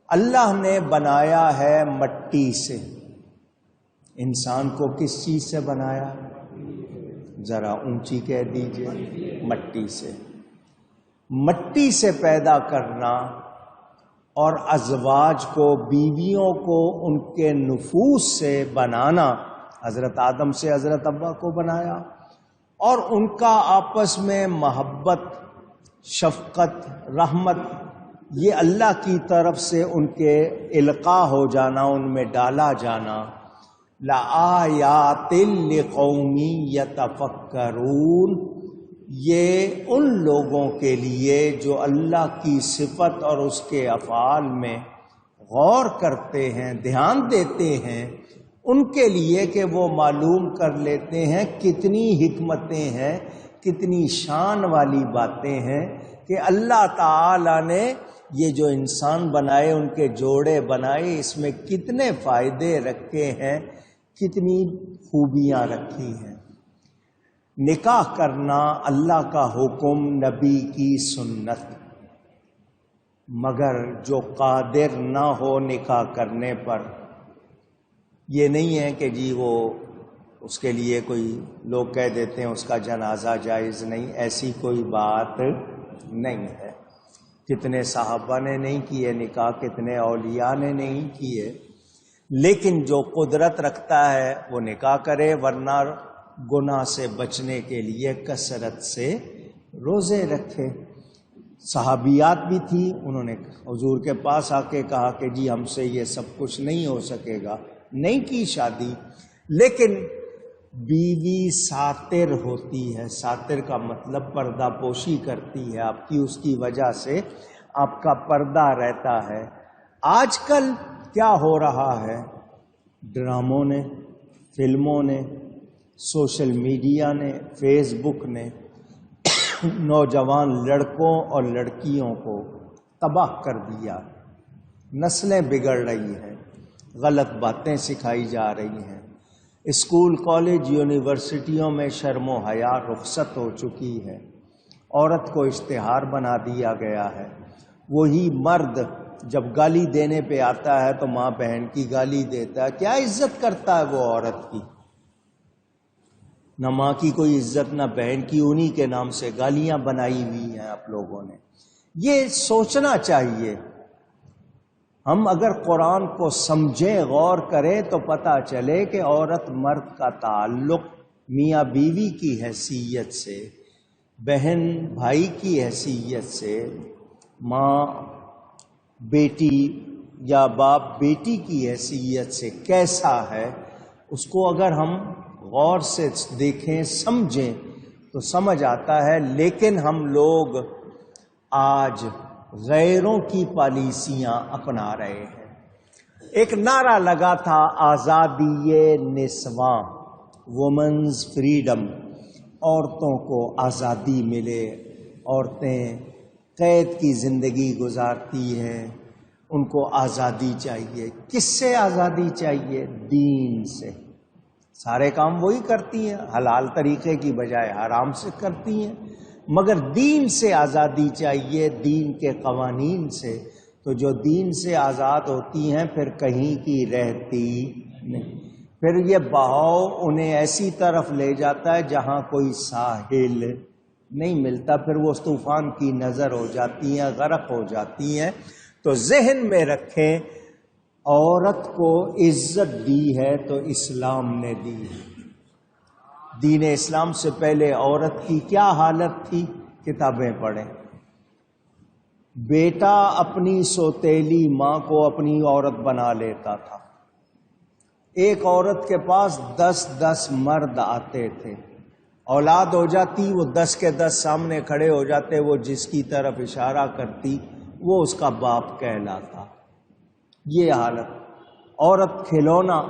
اللہ نے بنایا ہے مٹی سے۔ انسان کو کس چیز سے بنایا؟ ذرا اونچی کہہ دیجئے، مٹی سے۔ مٹی سے پیدا کرنا اور ازواج کو، بیویوں کو ان کے نفوس سے بنانا، حضرت آدم سے حضرت حوا کو بنایا، اور ان کا آپس میں محبت، شفقت، رحمت، یہ اللہ کی طرف سے ان کے القاء ہو جانا، ان میں ڈالا جانا۔ لآیات لقوم یتفکرون، یہ ان لوگوں کے لیے جو اللہ کی صفت اور اس کے افعال میں غور کرتے ہیں، دھیان دیتے ہیں، ان کے لیے کہ وہ معلوم کر لیتے ہیں کتنی حکمتیں ہیں، کتنی شان والی باتیں ہیں کہ اللہ تعالی نے یہ جو انسان بنائے، ان کے جوڑے بنائے، اس میں کتنے فائدے رکھے ہیں، کتنی خوبیاں رکھی ہیں۔ نکاح کرنا اللہ کا حکم، نبی کی سنت، مگر جو قادر نہ ہو نکاح کرنے پر، یہ نہیں ہے کہ جی وہ اس کے لیے کوئی لوگ کہہ دیتے ہیں اس کا جنازہ جائز نہیں، ایسی کوئی بات نہیں ہے۔ کتنے صحابہ نے نہیں کیے نکاح، کتنے اولیاء نے نہیں کیے، لیکن جو قدرت رکھتا ہے وہ نکاح کرے، ورنہ گناہ سے بچنے کے لیے کثرت سے روزے رکھے۔ صحابیات بھی تھی، انہوں نے حضور کے پاس آ کے کہا کہ جی ہم سے یہ سب کچھ نہیں ہو سکے گا، نہیں کی شادی، لیکن بیوی ساتر ہوتی ہے۔ ساتر کا مطلب پردہ پوشی کرتی ہے آپ کی، اس کی وجہ سے آپ کا پردہ رہتا ہے۔ آج کل کیا ہو رہا ہے؟ ڈراموں نے، فلموں نے، سوشل میڈیا نے، فیس بک نے نوجوان لڑکوں اور لڑکیوں کو تباہ کر دیا، نسلیں بگڑ رہی ہیں، غلط باتیں سکھائی جا رہی ہیں، اسکول، کالج، یونیورسٹیوں میں شرم و حیا رخصت ہو چکی ہے، عورت کو اشتہار بنا دیا گیا ہے۔ وہی مرد جب گالی دینے پہ آتا ہے تو ماں بہن کی گالی دیتا ہے، کیا عزت کرتا ہے وہ عورت کی؟ نہ ماں کی کوئی عزت، نہ بہن کی، انہی کے نام سے گالیاں بنائی ہوئی ہیں آپ لوگوں نے۔ یہ سوچنا چاہیے، ہم اگر قرآن کو سمجھیں، غور کریں تو پتہ چلے کہ عورت مرد کا تعلق میاں بیوی کی حیثیت سے، بہن بھائی کی حیثیت سے، ماں بیٹی یا باپ بیٹی کی حیثیت سے کیسا ہے، اس کو اگر ہم غور سے دیکھیں، سمجھیں تو سمجھ آتا ہے۔ لیکن ہم لوگ آج غیروں کی پالیسیاں اپنا رہے ہیں۔ ایک نعرہ لگا تھا آزادی نسواں، وومنز فریڈم، عورتوں کو آزادی ملے، عورتیں قید کی زندگی گزارتی ہیں، ان کو آزادی چاہیے۔ کس سے آزادی چاہیے؟ دین سے۔ سارے کام وہی کرتی ہیں، حلال طریقے کی بجائے حرام سے کرتی ہیں، مگر دین سے آزادی چاہیے، دین کے قوانین سے۔ تو جو دین سے آزاد ہوتی ہیں پھر کہیں کی رہتی نہیں، پھر یہ بہاؤ انہیں ایسی طرف لے جاتا ہے جہاں کوئی ساحل نہیں ملتا، پھر وہ طوفان کی نظر ہو جاتی ہیں، غرق ہو جاتی ہیں۔ تو ذہن میں رکھیں، عورت کو عزت دی ہے تو اسلام نے دی ہے۔ دین اسلام سے پہلے عورت کی کیا حالت تھی؟ کتابیں پڑھیں۔ بیٹا اپنی سوتیلی ماں کو اپنی عورت بنا لیتا تھا۔ ایک عورت کے پاس 10 مرد آتے تھے، اولاد ہو جاتی، وہ 10 کے 10 سامنے کھڑے ہو جاتے، وہ جس کی طرف اشارہ کرتی وہ اس کا باپ کہلاتا۔ یہ حالت، عورت کھلونا۔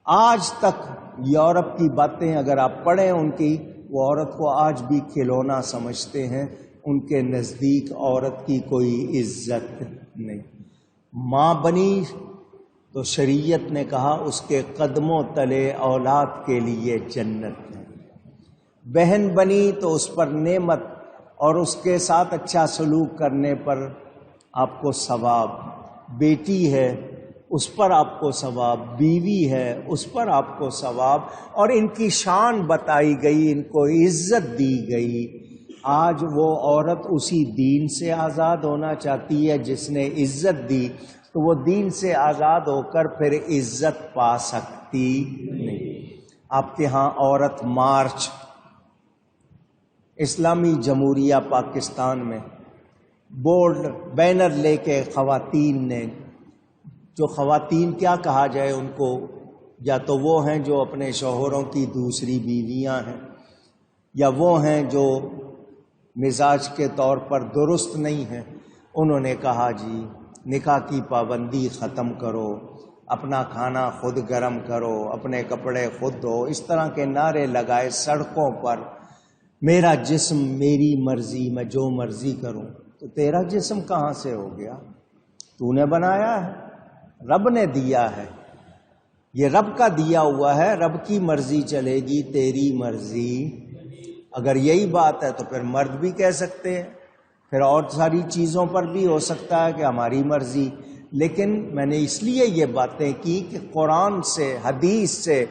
آج تک یورپ کی باتیں اگر آپ پڑھیں ان کی، وہ عورت کو آج بھی کھلونا سمجھتے ہیں، ان کے نزدیک عورت کی کوئی عزت نہیں۔ ماں بنی تو شریعت نے کہا اس کے قدموں تلے اولاد کے لیے جنت ہے۔ بہن بنی تو اس پر نعمت اور اس کے ساتھ اچھا سلوک کرنے پر آپ کو ثواب۔ بیٹی ہے اس پر آپ کو ثواب، بیوی ہے اس پر آپ کو ثواب، اور ان کی شان بتائی گئی، ان کو عزت دی گئی۔ آج وہ عورت اسی دین سے آزاد ہونا چاہتی ہے جس نے عزت دی، تو وہ دین سے آزاد ہو کر پھر عزت پا سکتی نہیں۔ آپ کے ہاں عورت مارچ، اسلامی جمہوریہ پاکستان میں بورڈ بینر لے کے خواتین نے، جو خواتین کیا کہا جائے ان کو، یا تو وہ ہیں جو اپنے شوہروں کی دوسری بیویاں ہیں، یا وہ ہیں جو مزاج کے طور پر درست نہیں ہیں، انہوں نے کہا جی نکاح کی پابندی ختم کرو، اپنا کھانا خود گرم کرو، اپنے کپڑے خود دھو، اس طرح کے نعرے لگائے سڑکوں پر، میرا جسم میری مرضی، میں جو مرضی کروں۔ تو تیرا جسم کہاں سے ہو گیا؟ تو نے بنایا ہے، رب نے دیا ہے، یہ رب کا دیا ہوا ہے، رب کی مرضی چلے گی، تیری مرضی۔ اگر یہی بات ہے تو پھر مرد بھی کہہ سکتے ہیں، پھر اور ساری چیزوں پر بھی ہو سکتا ہے کہ ہماری مرضی۔ لیکن میں نے اس لیے یہ باتیں کی کہ قرآن سے، حدیث سے،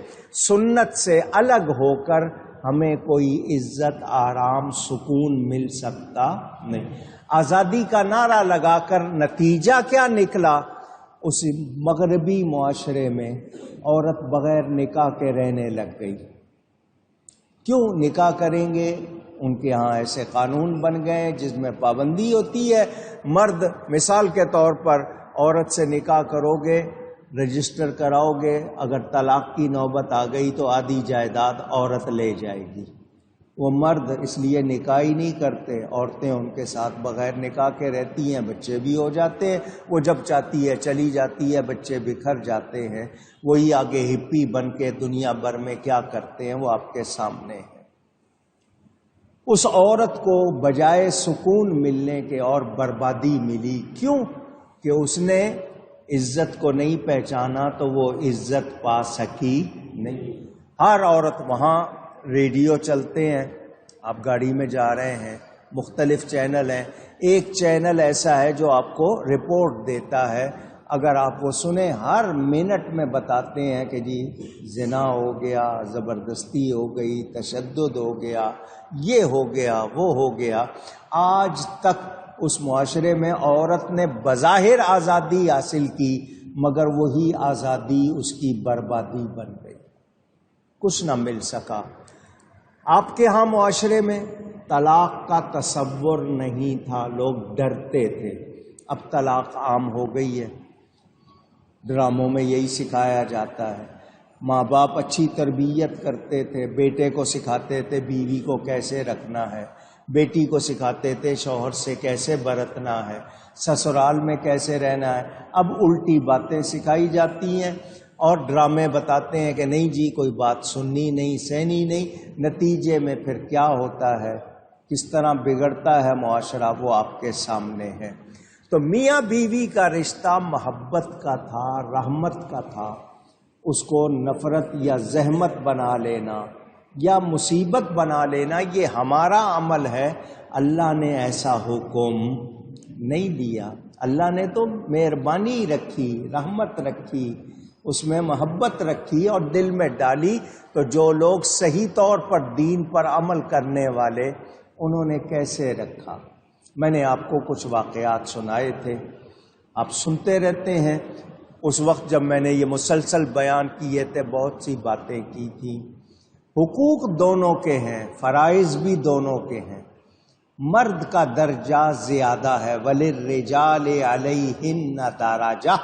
سنت سے الگ ہو کر ہمیں کوئی عزت، آرام، سکون مل سکتا نہیں۔ آزادی کا نعرہ لگا کر نتیجہ کیا نکلا؟ اس مغربی معاشرے میں عورت بغیر نکاح کے رہنے لگ گئی۔ کیوں نکاح کریں گے؟ ان کے ہاں ایسے قانون بن گئے جس میں پابندی ہوتی ہے، مرد مثال کے طور پر عورت سے نکاح کرو گے، رجسٹر کراؤ گے، اگر طلاق کی نوبت آ گئی تو آدھی جائیداد عورت لے جائے گی۔ وہ مرد اس لیے نکاح ہی نہیں کرتے، عورتیں ان کے ساتھ بغیر نکاح کے رہتی ہیں، بچے بھی ہو جاتے ہیں، وہ جب چاہتی ہے چلی جاتی ہے، بچے بکھر جاتے ہیں، وہی آگے ہپی بن کے دنیا بھر میں کیا کرتے ہیں وہ آپ کے سامنے ہے۔ اس عورت کو بجائے سکون ملنے کے اور بربادی ملی، کیوں؟ کہ اس نے عزت کو نہیں پہچانا تو وہ عزت پا سکی نہیں۔ ہر عورت، وہاں ریڈیو چلتے ہیں، آپ گاڑی میں جا رہے ہیں، مختلف چینل ہیں، ایک چینل ایسا ہے جو آپ کو رپورٹ دیتا ہے، اگر آپ وہ سنیں ہر منٹ میں بتاتے ہیں کہ جی زنا ہو گیا، زبردستی ہو گئی، تشدد ہو گیا، یہ ہو گیا، وہ ہو گیا۔ آج تک اس معاشرے میں عورت نے بظاہر آزادی حاصل کی، مگر وہی آزادی اس کی بربادی بن گئی، کچھ نہ مل سکا۔ آپ کے ہاں معاشرے میں طلاق کا تصور نہیں تھا، لوگ ڈرتے تھے، اب طلاق عام ہو گئی ہے، ڈراموں میں یہی سکھایا جاتا ہے۔ ماں باپ اچھی تربیت کرتے تھے، بیٹے کو سکھاتے تھے بیوی کو کیسے رکھنا ہے، بیٹی کو سکھاتے تھے شوہر سے کیسے برتنا ہے، سسرال میں کیسے رہنا ہے۔ اب الٹی باتیں سکھائی جاتی ہیں اور ڈرامے بتاتے ہیں کہ نہیں جی کوئی بات سننی نہیں، سہنی نہیں، نتیجے میں پھر کیا ہوتا ہے، کس طرح بگڑتا ہے معاشرہ، وہ آپ کے سامنے ہے۔ تو میاں بیوی کا رشتہ محبت کا تھا، رحمت کا تھا، اس کو نفرت یا زحمت بنا لینا یا مصیبت بنا لینا یہ ہمارا عمل ہے، اللہ نے ایسا حکم نہیں دیا۔ اللہ نے تو مہربانی رکھی، رحمت رکھی، اس میں محبت رکھی اور دل میں ڈالی، تو جو لوگ صحیح طور پر دین پر عمل کرنے والے انہوں نے کیسے رکھا۔ میں نے آپ کو کچھ واقعات سنائے تھے، آپ سنتے رہتے ہیں۔ اس وقت جب میں نے یہ مسلسل بیان کیے تھے بہت سی باتیں کی تھیں۔ حقوق دونوں کے ہیں، فرائض بھی دونوں کے ہیں۔ مرد کا درجہ زیادہ ہے، وَلِلرِّجَالِ عَلَيْهِنَّ دَرَجَةٌ،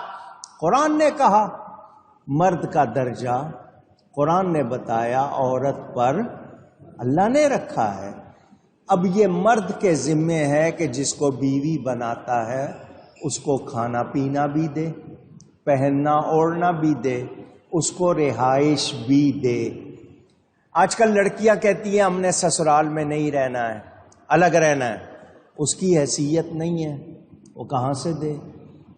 قرآن نے کہا مرد کا درجہ، قرآن نے بتایا عورت پر اللہ نے رکھا ہے۔ اب یہ مرد کے ذمے ہے کہ جس کو بیوی بناتا ہے اس کو کھانا پینا بھی دے، پہننا اوڑھنا بھی دے، اس کو رہائش بھی دے۔ آج کل لڑکیاں کہتی ہیں ہم نے سسرال میں نہیں رہنا ہے، الگ رہنا ہے، اس کی حیثیت نہیں ہے، وہ کہاں سے دے؟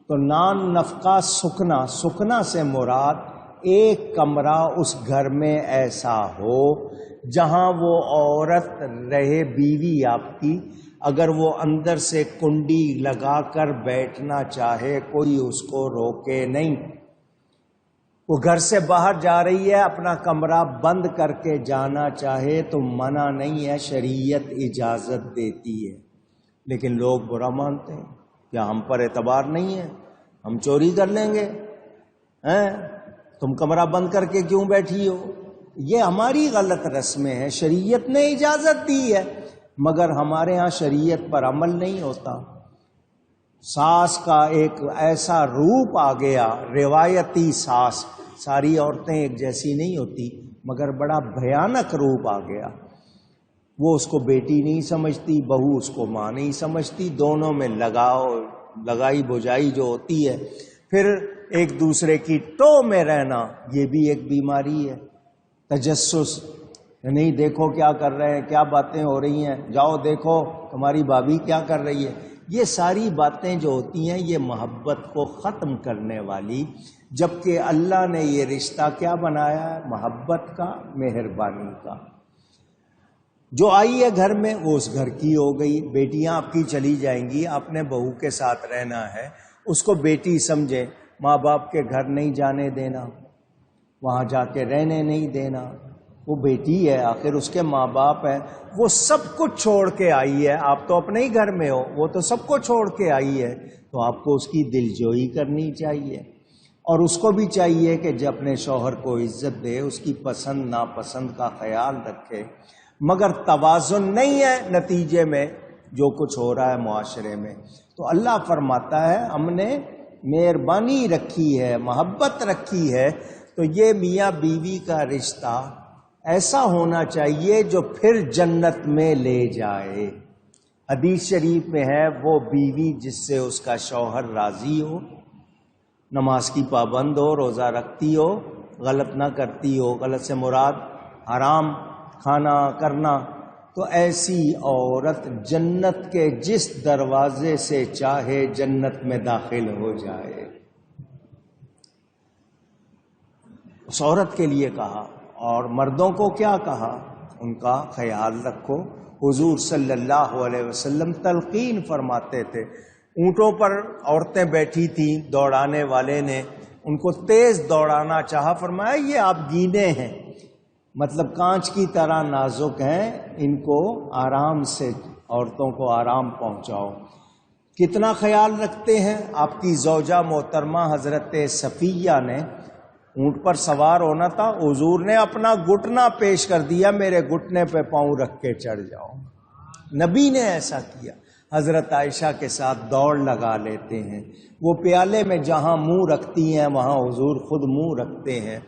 تو نان نفقہ سکنا، سکنا سے مراد ایک کمرہ اس گھر میں ایسا ہو جہاں وہ عورت رہے، بیوی آپ کی اگر وہ اندر سے کنڈی لگا کر بیٹھنا چاہے کوئی اس کو روکے نہیں. وہ گھر سے باہر جا رہی ہے, اپنا کمرہ بند کر کے جانا چاہے تو منع نہیں ہے, شریعت اجازت دیتی ہے. لیکن لوگ برا مانتے ہیں, کیا ہم پر اعتبار نہیں ہے, ہم چوری کر لیں گے, تم کمرہ بند کر کے کیوں بیٹھی ہو. یہ ہماری غلط رسمیں ہیں, شریعت نے اجازت دی ہے مگر ہمارے ہاں شریعت پر عمل نہیں ہوتا. ساس کا ایک ایسا روپ آ گیا, روایتی ساس, ساری عورتیں ایک جیسی نہیں ہوتی مگر بڑا بھیانک روپ آ گیا. وہ اس کو بیٹی نہیں سمجھتی, بہو اس کو ماں نہیں سمجھتی, دونوں میں لگائی بجائی جو ہوتی ہے. پھر ایک دوسرے کی ٹو میں رہنا, یہ بھی ایک بیماری ہے. تجسس, نہیں دیکھو کیا کر رہے ہیں, کیا باتیں ہو رہی ہیں, جاؤ دیکھو تمہاری بھابھی کیا کر رہی ہے. یہ ساری باتیں جو ہوتی ہیں یہ محبت کو ختم کرنے والی, جبکہ اللہ نے یہ رشتہ کیا بنایا ہے, محبت کا, مہربانی کا. جو آئی ہے گھر میں وہ اس گھر کی ہو گئی. بیٹیاں آپ کی چلی جائیں گی, آپ نے بہو کے ساتھ رہنا ہے, اس کو بیٹی سمجھے, ماں باپ کے گھر نہیں جانے دینا, وہاں جا کے رہنے نہیں دینا. وہ بیٹی ہے, آخر اس کے ماں باپ ہیں, وہ سب کچھ چھوڑ کے آئی ہے. آپ تو اپنے ہی گھر میں ہو, وہ تو سب کو چھوڑ کے آئی ہے, تو آپ کو اس کی دلجوئی کرنی چاہیے. اور اس کو بھی چاہیے کہ جب اپنے شوہر کو عزت دے, اس کی پسند ناپسند کا خیال رکھے. مگر توازن نہیں ہے نتیجے میں جو کچھ ہو رہا ہے معاشرے میں. تو اللہ فرماتا ہے ہم نے مہربانی رکھی ہے, محبت رکھی ہے, تو یہ میاں بیوی کا رشتہ ایسا ہونا چاہیے جو پھر جنت میں لے جائے. حدیث شریف میں ہے, وہ بیوی جس سے اس کا شوہر راضی ہو, نماز کی پابند ہو, روزہ رکھتی ہو, غلط نہ کرتی ہو, غلط سے مراد حرام کھانا کرنا, تو ایسی عورت جنت کے جس دروازے سے چاہے جنت میں داخل ہو جائے. اس عورت کے لیے کہا. اور مردوں کو کیا کہا, ان کا خیال رکھو. حضور صلی اللہ علیہ وسلم تلقین فرماتے تھے. اونٹوں پر عورتیں بیٹھی تھیں, دوڑانے والے نے ان کو تیز دوڑانا چاہا, فرمایا یہ آپ گینے ہیں, مطلب کانچ کی طرح نازک ہیں, ان کو آرام سے, عورتوں کو آرام پہنچاؤ. کتنا خیال رکھتے ہیں. آپ کی زوجہ محترمہ حضرت صفیہ نے اونٹ پر سوار ہونا تھا, حضور نے اپنا گھٹنا پیش کر دیا, میرے گھٹنے پہ پاؤں رکھ کے چڑھ جاؤ. نبی نے ایسا کیا. حضرت عائشہ کے ساتھ دوڑ لگا لیتے ہیں, وہ پیالے میں جہاں منہ رکھتی ہیں وہاں حضور خود منہ رکھتے ہیں.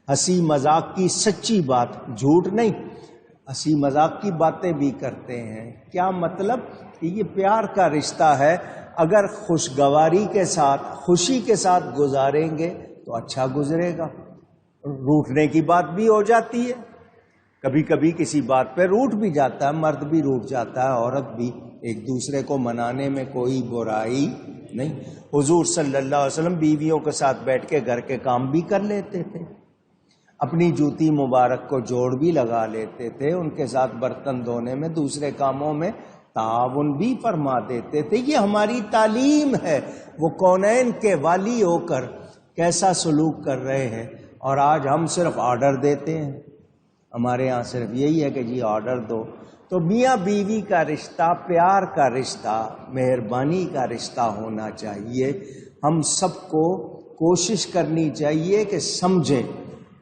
ہنسی مذاق کی سچی بات, جھوٹ نہیں, ہنسی مذاق کی باتیں بھی کرتے ہیں. کیا مطلب کہ یہ پیار کا رشتہ ہے. اگر خوشگواری کے ساتھ, خوشی کے ساتھ گزاریں گے تو اچھا گزرے گا. روٹنے کی بات بھی ہو جاتی ہے, کبھی کبھی کسی بات پہ روٹ بھی جاتا ہے, مرد بھی روٹ جاتا ہے, عورت بھی. ایک دوسرے کو منانے میں کوئی برائی نہیں. حضور صلی اللہ علیہ وسلم بیویوں کے ساتھ بیٹھ کے گھر کے کام بھی کر لیتے تھے, اپنی جوتی مبارک کو جوڑ بھی لگا لیتے تھے, ان کے ساتھ برتن دھونے میں, دوسرے کاموں میں تعاون بھی فرما دیتے تھے. یہ ہماری تعلیم ہے. وہ کونین کے والی ہو کر کیسا سلوک کر رہے ہیں, اور آج ہم صرف آرڈر دیتے ہیں. ہمارے ہاں صرف یہی ہے کہ جی آرڈر دو. تو میاں بیوی کا رشتہ پیار کا رشتہ, مہربانی کا رشتہ ہونا چاہیے. ہم سب کو کوشش کرنی چاہیے کہ سمجھیں.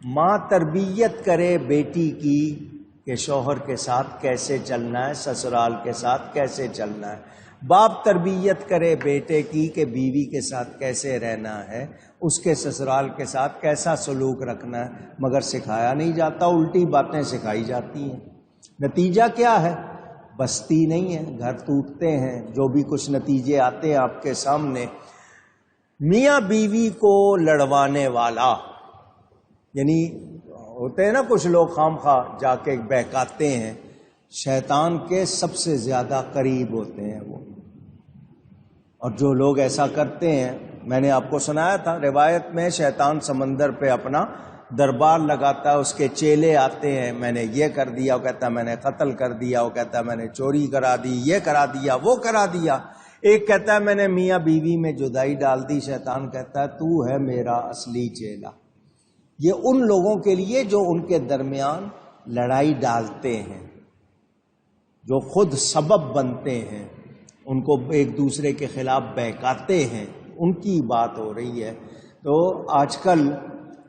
ماں تربیت کرے بیٹی کی کہ شوہر کے ساتھ کیسے چلنا ہے, سسرال کے ساتھ کیسے چلنا ہے. باپ تربیت کرے بیٹے کی کہ بیوی کے ساتھ کیسے رہنا ہے, اس کے سسرال کے ساتھ کیسا سلوک رکھنا ہے. مگر سکھایا نہیں جاتا, الٹی باتیں سکھائی جاتی ہیں. نتیجہ کیا ہے؟ بستی نہیں ہے, گھر ٹوٹتے ہیں. جو بھی کچھ نتیجے آتے ہیں آپ کے سامنے. میاں بیوی کو لڑوانے والا, یعنی ہوتے ہیں نا کچھ لوگ خام خواہ جا کے بہکاتے ہیں, شیطان کے سب سے زیادہ قریب ہوتے ہیں وہ. اور جو لوگ ایسا کرتے ہیں, میں نے آپ کو سنایا تھا روایت میں, شیطان سمندر پہ اپنا دربار لگاتا ہے، اس کے چیلے آتے ہیں، میں نے یہ کر دیا، وہ کہتا ہے میں نے قتل کر دیا، وہ کہتا ہے میں نے چوری کرا دی، یہ کرا دیا، وہ کرا دیا۔ ایک کہتا ہے میں نے میاں بیوی میں جدائی ڈال دی، شیطان کہتا ہے تو ہے میرا اصلی چیلا۔ یہ ان لوگوں کے لیے جو ان کے درمیان لڑائی ڈالتے ہیں، جو خود سبب بنتے ہیں، ان کو ایک دوسرے کے خلاف بہکاتے ہیں، ان کی بات ہو رہی ہے۔ تو آج کل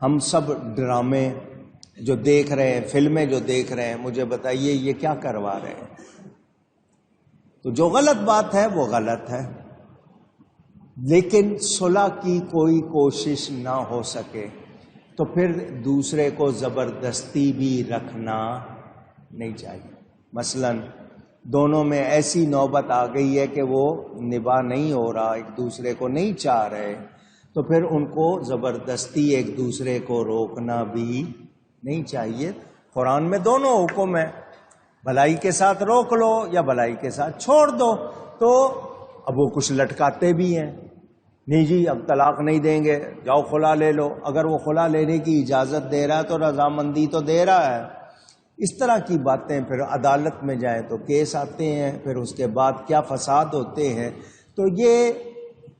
ہم سب ڈرامے جو دیکھ رہے ہیں، فلمیں جو دیکھ رہے ہیں، مجھے بتائیے یہ کیا کروا رہے ہیں؟ تو جو غلط بات ہے وہ غلط ہے، لیکن صلح کی کوئی کوشش نہ ہو سکے تو پھر دوسرے کو زبردستی بھی رکھنا نہیں چاہیے۔ مثلاً دونوں میں ایسی نوبت آ گئی ہے کہ وہ نباہ نہیں ہو رہا، ایک دوسرے کو نہیں چاہ رہے، تو پھر ان کو زبردستی ایک دوسرے کو روکنا بھی نہیں چاہیے۔ قرآن میں دونوں حکم ہیں، بھلائی کے ساتھ روک لو یا بھلائی کے ساتھ چھوڑ دو۔ تو اب وہ کچھ لٹکاتے بھی ہیں، نہیں جی اب طلاق نہیں دیں گے، جاؤ خلا لے لو۔ اگر وہ خلا لینے کی اجازت دے رہا ہے تو رضامندی تو دے رہا ہے۔ اس طرح کی باتیں پھر عدالت میں جائیں تو کیس آتے ہیں، پھر اس کے بعد کیا فساد ہوتے ہیں۔ تو یہ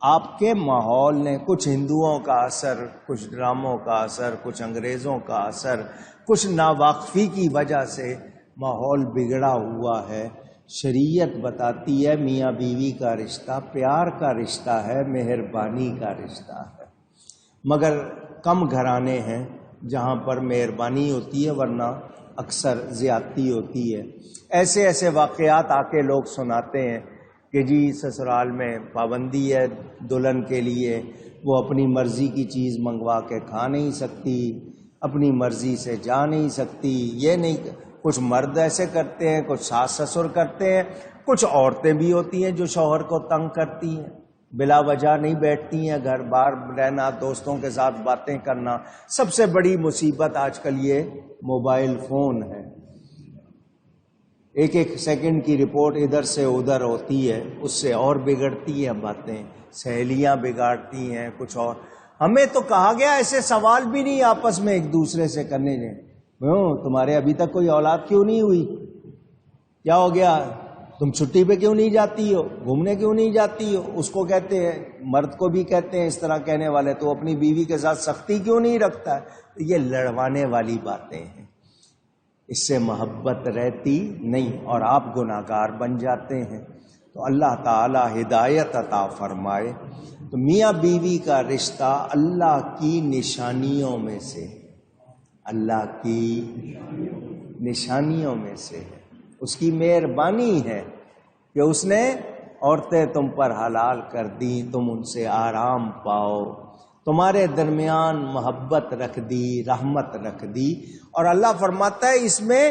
آپ کے ماحول نے، کچھ ہندوؤں کا اثر، کچھ ڈراموں کا اثر، کچھ انگریزوں کا اثر، کچھ ناواقفی کی وجہ سے ماحول بگڑا ہوا ہے۔ شریعت بتاتی ہے میاں بیوی کا رشتہ پیار کا رشتہ ہے، مہربانی کا رشتہ ہے، مگر کم گھرانے ہیں جہاں پر مہربانی ہوتی ہے، ورنہ اکثر زیادتی ہوتی ہے۔ ایسے ایسے واقعات آ کے لوگ سناتے ہیں کہ جی سسرال میں پابندی ہے دلہن کے لیے، وہ اپنی مرضی کی چیز منگوا کے کھا نہیں سکتی، اپنی مرضی سے جا نہیں سکتی، یہ نہیں۔ کچھ مرد ایسے کرتے ہیں، کچھ ساس سسر کرتے ہیں، کچھ عورتیں بھی ہوتی ہیں جو شوہر کو تنگ کرتی ہیں، بلا وجہ نہیں بیٹھتی ہیں، گھر باہر رہنا، دوستوں کے ساتھ باتیں کرنا۔ سب سے بڑی مصیبت آج کل یہ موبائل فون ہے، ایک ایک سیکنڈ کی رپورٹ ادھر سے ادھر ہوتی ہے، اس سے اور بگڑتی ہیں باتیں، سہیلیاں بگاڑتی ہیں کچھ اور۔ ہمیں تو کہا گیا ایسے سوال بھی نہیں آپس میں ایک دوسرے سے کرنے دیں، تمہارے ابھی تک کوئی اولاد کیوں نہیں ہوئی؟ کیا ہو گیا؟ تم چھٹی پہ کیوں نہیں جاتی ہو؟ گھومنے کیوں نہیں جاتی ہو؟ اس کو کہتے ہیں، مرد کو بھی کہتے ہیں اس طرح کہنے والے، تو اپنی بیوی کے ساتھ سختی کیوں نہیں رکھتا ہے؟ یہ لڑوانے والی باتیں ہیں، اس سے محبت رہتی نہیں اور آپ گناہگار بن جاتے ہیں۔ تو اللہ تعالی ہدایت عطا فرمائے۔ تو میاں بیوی کا رشتہ اللہ کی نشانیوں میں سے، اللہ کی نشانیوں میں سے ہے، اس کی مہربانی ہے کہ اس نے عورتیں تم پر حلال کر دی، تم ان سے آرام پاؤ، تمہارے درمیان محبت رکھ دی، رحمت رکھ دی۔ اور اللہ فرماتا ہے اس میں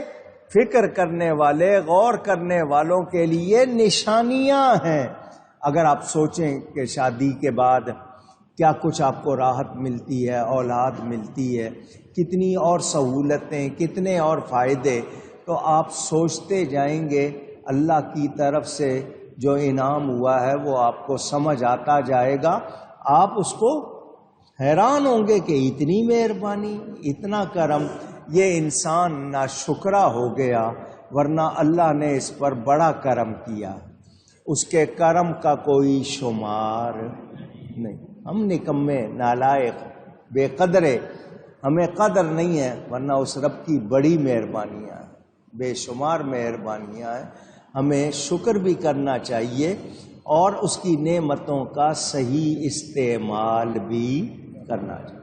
فکر کرنے والے، غور کرنے والوں کے لیے نشانیاں ہیں۔ اگر آپ سوچیں کہ شادی کے بعد کیا کچھ آپ کو راحت ملتی ہے، اولاد ملتی ہے، کتنی اور سہولتیں، کتنے اور فائدے، تو آپ سوچتے جائیں گے، اللہ کی طرف سے جو انعام ہوا ہے وہ آپ کو سمجھ آتا جائے گا، آپ اس کو حیران ہوں گے کہ اتنی مہربانی، اتنا کرم۔ یہ انسان ناشکرا ہو گیا، ورنہ اللہ نے اس پر بڑا کرم کیا، اس کے کرم کا کوئی شمار نہیں۔ ہم نکمے، نالائق، بے قدرے، ہمیں قدر نہیں ہے، ورنہ اس رب کی بڑی مہربانیاں ہیں، بے شمار مہربانیاں ہیں۔ ہمیں شکر بھی کرنا چاہیے اور اس کی نعمتوں کا صحیح استعمال بھی کرنا چاہیے۔